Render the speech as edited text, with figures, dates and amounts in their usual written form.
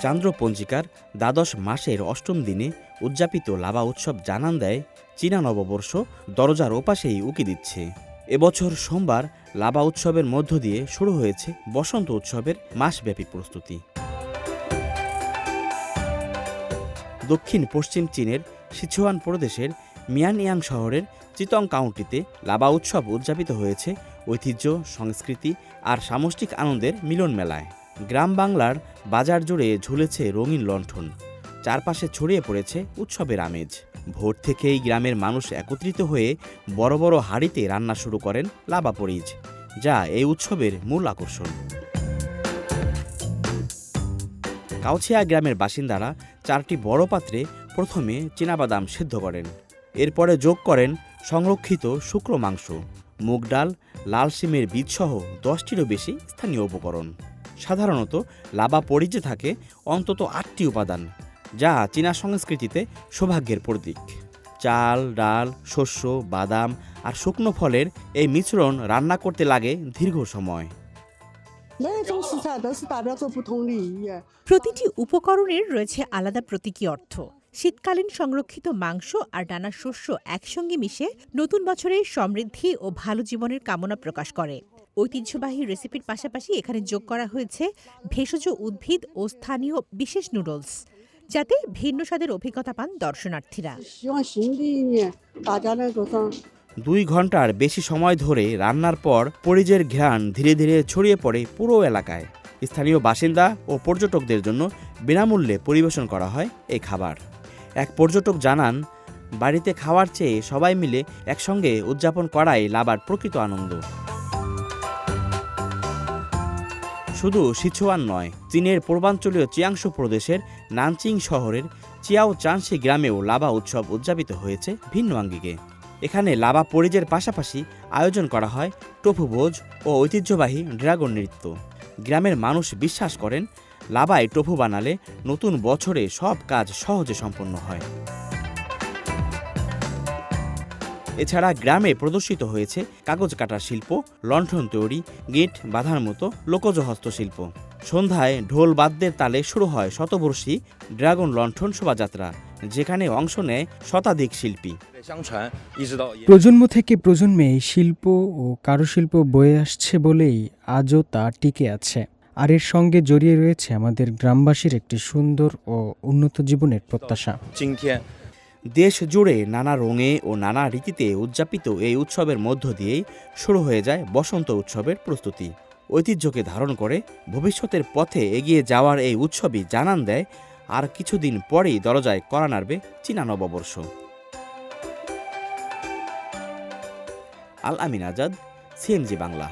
চান্দ্র পঞ্জিকার দ্বাদশ মাসের অষ্টম দিনে উদযাপিত লাবা উৎসব জানান দেয় চীনা নববর্ষ দরজার ওপাশেই উকি দিচ্ছে। এবছর সোমবার লাবা উৎসবের মধ্য দিয়ে শুরু হয়েছে বসন্ত উৎসবের মাসব্যাপী প্রস্তুতি। দক্ষিণ পশ্চিম চীনের সিচুয়ান প্রদেশের মিয়ানইয়াং শহরের চিতং কাউন্টিতে লাবা উৎসব উদযাপিত হয়েছে ঐতিহ্য, সংস্কৃতি আর সামষ্টিক আনন্দের মিলন মেলায়। গ্রাম বাংলার বাজার জুড়ে ঝুলেছে রঙিন লণ্ঠন, চারপাশে ছড়িয়ে পড়েছে উৎসবের আমেজ। ভোর থেকেই গ্রামের মানুষ একত্রিত হয়ে বড় বড় হাঁড়িতে রান্না শুরু করেন লাবা পরিজ, যা এই উৎসবের মূল আকর্ষণ। কাউছিয়া গ্রামের বাসিন্দারা 4টি বড় পাত্রে প্রথমে চীনাবাদাম সিদ্ধ করেন। এরপরে যোগ করেন সংরক্ষিত শুকনো মাংস, মুগ ডাল, লাল শিমের বীজসহ 10টিরও বেশি স্থানীয় উপকরণ। সাধারণত লাবা পরিজে থাকে অন্তত 8টি উপাদান, যা চীনা সংস্কৃতিতে সৌভাগ্যের প্রতীক। চাল, ডাল, শস্য, বাদাম আর শুকনো ফলের এই মিশ্রণ রান্না করতে লাগে দীর্ঘ সময়। প্রতিটি উপকরণের রয়েছে আলাদা প্রতীকী অর্থ। শীতকালীন সংরক্ষিত মাংস আর নানা শস্য একসঙ্গে মিশে নতুন বছরের সমৃদ্ধি ও ভালো জীবনের কামনা প্রকাশ করে। ঐতিহ্যবাহী রেসিপির পাশাপাশি এখানে যোগ করা হয়েছে ভেষজ উদ্ভিদ ও স্থানীয় বিশেষ নুডলস, যাতে ভিন্ন স্বাদের অভিজ্ঞতা পান দর্শনার্থীরা। 2 ঘন্টার বেশি সময় ধরে রান্নার পর পরিজের ঘ্রাণ ধীরে ধীরে ছড়িয়ে পড়ে পুরো এলাকায়। স্থানীয় বাসিন্দা ও পর্যটকদের জন্য বিনামূল্যে পরিবেশন করা হয় এই খাবার। এক পর্যটক জানান, বাড়িতে খাওয়ার চেয়ে সবাই মিলে একসঙ্গে উদযাপন করাই লাবার প্রকৃত আনন্দ। শুধু সিচুয়ান নয়, চীনের পূর্বাঞ্চলীয় চিয়াংশু প্রদেশের নানচিং শহরের চিয়াও চানশি গ্রামেও লাবা উৎসব উদযাপিত হয়েছে ভিন্ন আঙ্গিকে। এখানে লাবা পরিজের পাশাপাশি আয়োজন করা হয় টোফু ভোজ ও ঐতিহ্যবাহী ড্রাগন নৃত্য। গ্রামের মানুষ বিশ্বাস করেন, লাবায় টোফু বানালে নতুন বছরে সব কাজ সহজে সম্পন্ন হয়। এছাড়া গ্রামে প্রদর্শিত হয়েছে কাগজ কাটার শিল্প, লণ্ঠন তৈরি, গিঁট বাঁধার মতো লোকজ হস্তশিল্প। সন্ধ্যায় ঢোল বাদ্যের তালে শুরু হয় শতবর্ষী ড্রাগন লণ্ঠন শোভাযাত্রা, যেখানে অংশ নেয় শতাধিক শিল্পী। প্রজন্ম থেকে প্রজন্মে এই শিল্প ও কারুশিল্প বয়ে আসছে বলেই আজও তা টিকে আছে। আর এর সঙ্গে জড়িয়ে রয়েছে আমাদের গ্রামবাসীর একটি সুন্দর ও উন্নত জীবনের প্রত্যাশা। দেশ জুড়ে নানা রঙে ও নানা রীতিতে উদযাপিত এই উৎসবের মধ্য দিয়েই শুরু হয়ে যায় বসন্ত উৎসবের প্রস্তুতি। ঐতিহ্যকে ধারণ করে ভবিষ্যতের পথে এগিয়ে যাওয়ার এই উৎসবই জানান দেয় আর কিছুদিন পরেই দরজায় কড়া নাড়বে চীনা নববর্ষ। আল আমিন আজাদ, সিএমজি বাংলা।